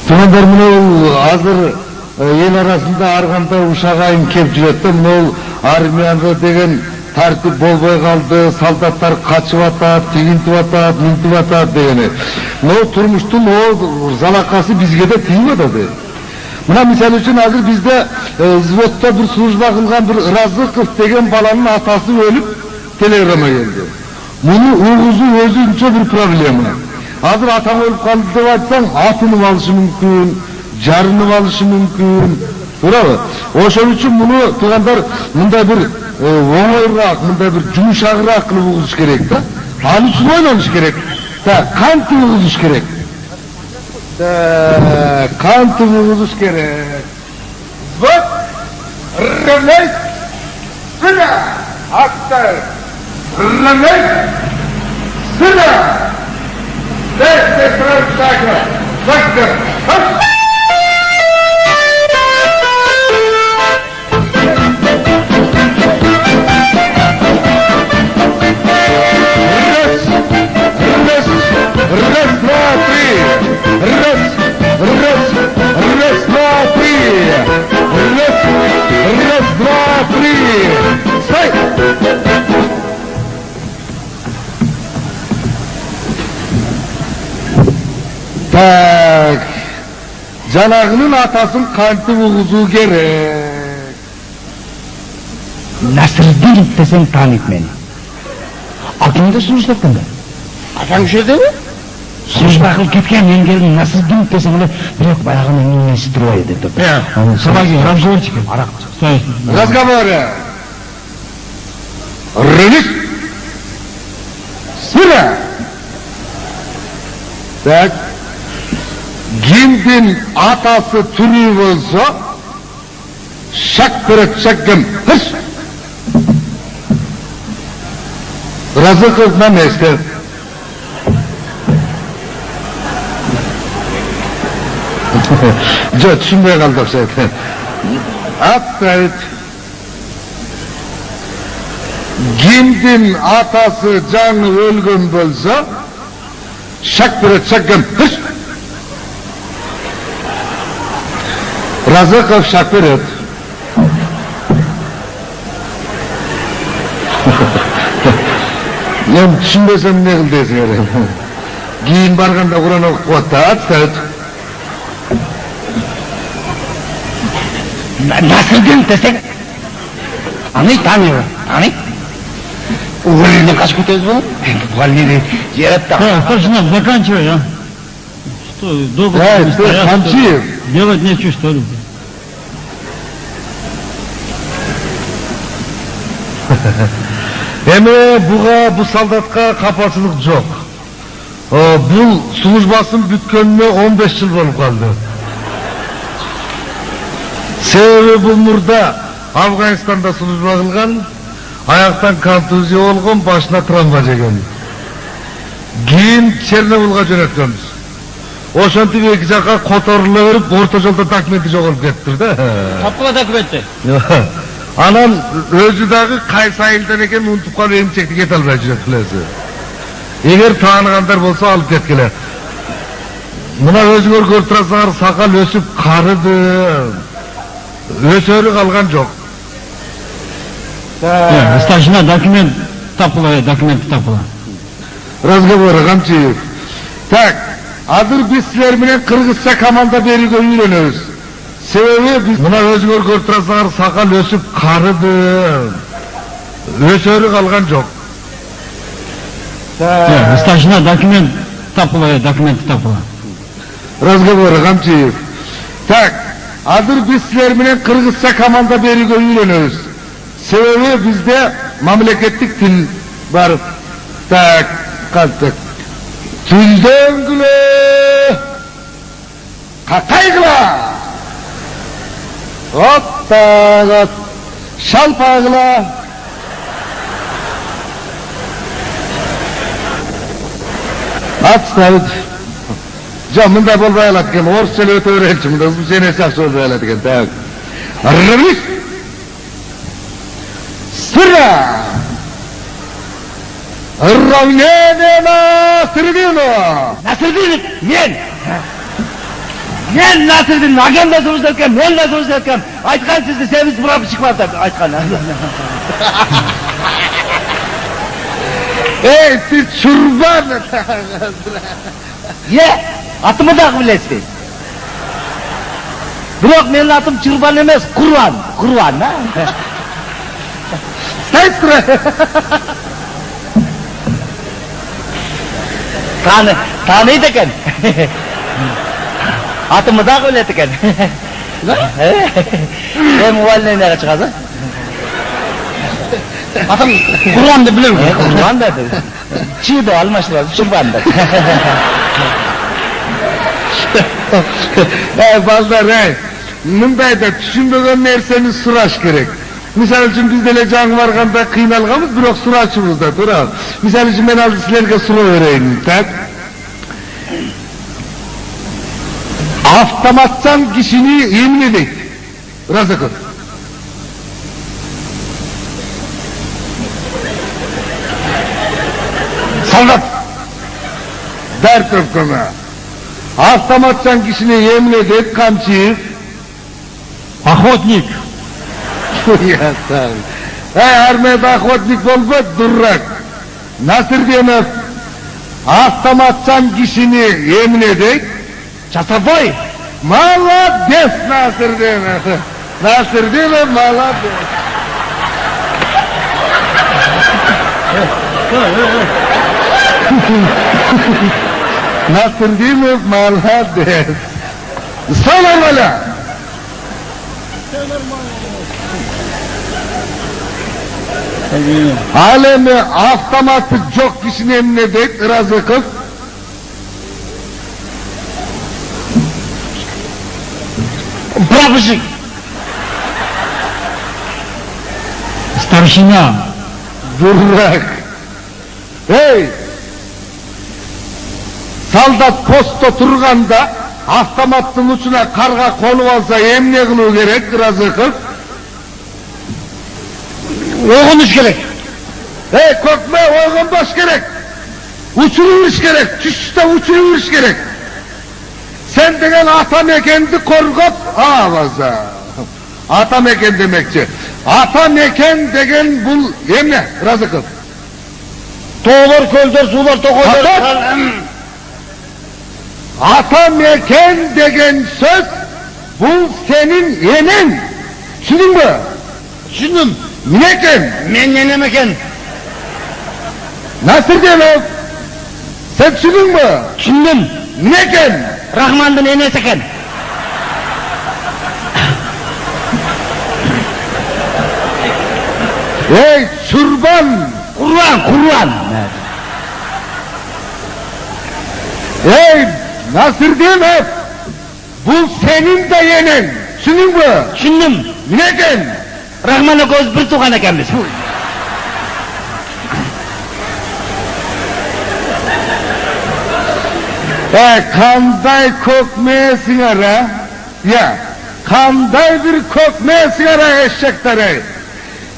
Тумандар мынау азыр ел арасында ар кандай ушак айым кеп жүрөт да, мынау армияда деген тартип болбой калды, солдаттар качып атат, тигинтип атат, минтип атат дегени. Мынау турмуштун залакасы бизге да тийип атат. Мына мисалы үчүн азыр бизде взводдо бир служба кылган бир Разыков деген баланын атасы өлүп телеграмма келди. Муну угузу өзүнчө бир проблема. Азыр атаң өлүп калды деп айтсаң, атынып алышы мүмкүн, жарынып алышы мүмкүн. Туурабы? Ошон үчүн муну туугандар мындай бир оңойраак, мындай бир жумшагыраак кылып угузуш керек да. Аны үчүн ойлонуш керек. Кантип угузуш керек? Кантип угузуш керек? Вот, равняй, сына, актер, равняй, сына, дайте правшага, доктор, Раз, два, три. Раз, два, три. Стой! Так. Жанагынын атасын кантип угузуу керек? Насырдинов десең таанıyt мени. Алтында служба кылды. атаң шедеби? Служба кылып кеткен, мен келдим Насырдинов десең эле, бирок баягы эмне строй деп туруп. Собаки, разговорчик, арак. Стой. Разговоры. Рылык. Сыра. Так. Кимдин атасы түрүү болсо, шак көрөт шаккым. Хыш. Разыков на месте. Жо, түшүнбөй калдым сен. Отставить. Кимдин атасы жаңы өлгөн болсо, шак көрөт шаккым. Хыш. Разыков шак көрөт. Мен түшүнбөсөм эмне кыл дейсиңер? Кийин барганда Куран окуп коет. Отставить. Насырдинов десең, аны тааныбы, аны? Увольнение качып кетебиз болот? Увольнение жерет да. Старшина, заканчивай, а? Что, долго Ты, стоят, Хамчиев. делать нечего, что ли? Эми бу солдатка капачылык жок. Бул службасын бүткөнүнө 15 жыл болуп калды. Себеби бул мурда Афганистанда служба кылган, аяктан контузия болгон, башына травма жеген. Кийин Чернобылга жөнөткөнбүз. Ошентип эки жакка которуло берип, орто жолдо документи жоголуп кетти да. Тапкыла документи. Анан өзү дагы кайсы айылдан экен унутуп калып эмчекти кете албай жүрөт билесиз. Эгер тааныгандар болсо алып кеткиле. Мына өзүңөр көрүп турасыңар, сакал өсүп карыды. Өсөрү калган жок. Старшина, документ тапкыла, документ тапкыла. Разговоры Камчиев. Так, азыр биз силер менен кыргызча команда берүүгө үйрөнөбүз. Себеби биз мына өзүңөр көрүп турасыңар, сакал өсүп карыды. Өсөрү калган жок. Старшина, документ тапкыла, документ тапкыла. Разговоры Камчиев. Так, азыр биз силер менен кыргызча команда берүүгө үйрөнөбүз. Себеби бизде мамлекеттик тил бар. Так, кантип. Тилдөнгүлө какайгыла. Оттагат шалпагыла. Отставить. Жо, мындай болбой калат экен. Орусча эле өтө береличи, мындай узунча жакшы болбой калат экен. Так. Рылык. Сыра. Равнение Насырдинова. Насырдинов, мен! Men Nasır'dın agenda söz derken, men de söz derken, aytkan sizni sevib burap çıkmaz da aytkan. Ey siz çurban! Ye, atımı da bilesiz. Biroq menin atım Çırban emas, Qurban. Qurban, ha? Sayıstıra! Tanıydı eken. Atımı da bilet eken. Ne muvalline çıkasın? Atım Kur'an'da bilir mi? Qurban dedi. Çiğdi almışlar, Çırban dedi. Baldar, mındayda düşünbögen nerseni suraş gerek. Misal üçün biz dele can varganda kıynalgamız, biroq suraşımızda tural. Misal üçün ben aldı sizlerge sura vereyim, tak? Avtomatsan kişini yemin edeyim. Razıkın. Soldat! Dert öpkeme. Avtomatsan kişini yemin edip kamçıyı. Охотник. Ya sağ ol. Armiyada охотник olma durrak. Nasır diyemez. Avtomatsan kişini yemin edip. Çasaboy! Malades Nasır diyemez. Nasır diyemez malades. Nasır diyemez malades. Sana bala. Alemi avtomatı çok kişinin emine deyip razı kız. Прапорщик! Старшина. Durrak. Hey! Saldat posto turganda avtomattın uçuna karga konu alsa emne kılığı gerek razı kız. Oğunuş gerek. Hey korkma oğlum baş gerek. Uçuruş gerek. Düşüşte uçuruş gerek. Sen degen ata mekendi korkup ağlaza. Ata meken demekçi. Ata meken degen bul yemle razı kıl. Toğlar, kölder, sular, tokolar. Ata meken degen söz bu senin yenin. Düşündün mü? Düşündüm. Mineken. Men yenemeken. Nasıl diyelim? Sen düşündün mü? Düşündüm. Mineken. Rahman'dan enesi eken. Ey çurban. Kurban. Ey nasıl diyeyim? Bu senin de yenin. Düşündün mü? Düşündüm. Mineken. Rahman'a göz bir tuğan eken biz. Kanday kokmayasın ara. Ya, kanday bir kokmayasın ara eşekleri.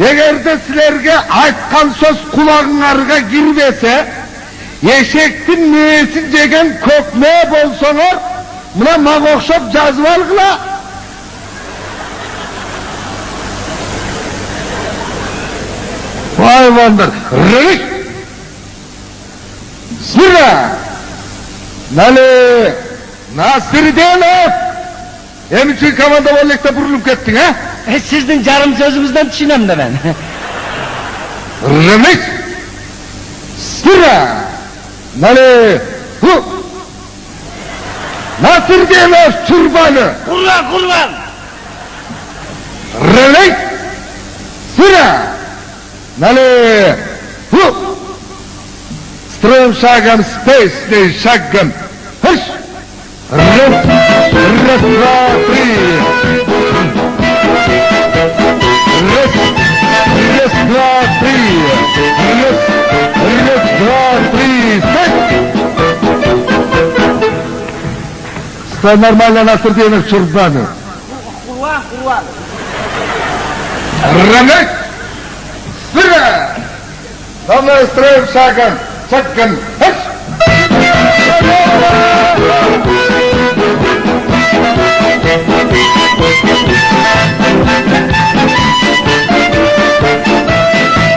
Eğer de sizlerge aytkan söz kulağınlarga girmese, eşektin neyesi degen kokmaya bolsalar, buna mağokşap cazvalgıla. Vay vandır. Rık! Sıra! Nali! Nasır demez! Hem için kamanda vallekte burulup gittin ha? Sizin carım sözünüzden düşünem de ben. Rık! Sıra! Nali! Hu! Nasır demez çurbanı! Kurban. Rık! Sıra! Nali! Hu! Strom şagam space ne şagam! Hış! Rık! Rık! Ratri! Rık! Rık! Ratri! Rık! Rık! Ratri! Sen normalde nasıl diyemek çurbanı? Kurban. Rık! Sıra! Tamam strom şagam! Şagam! Hış!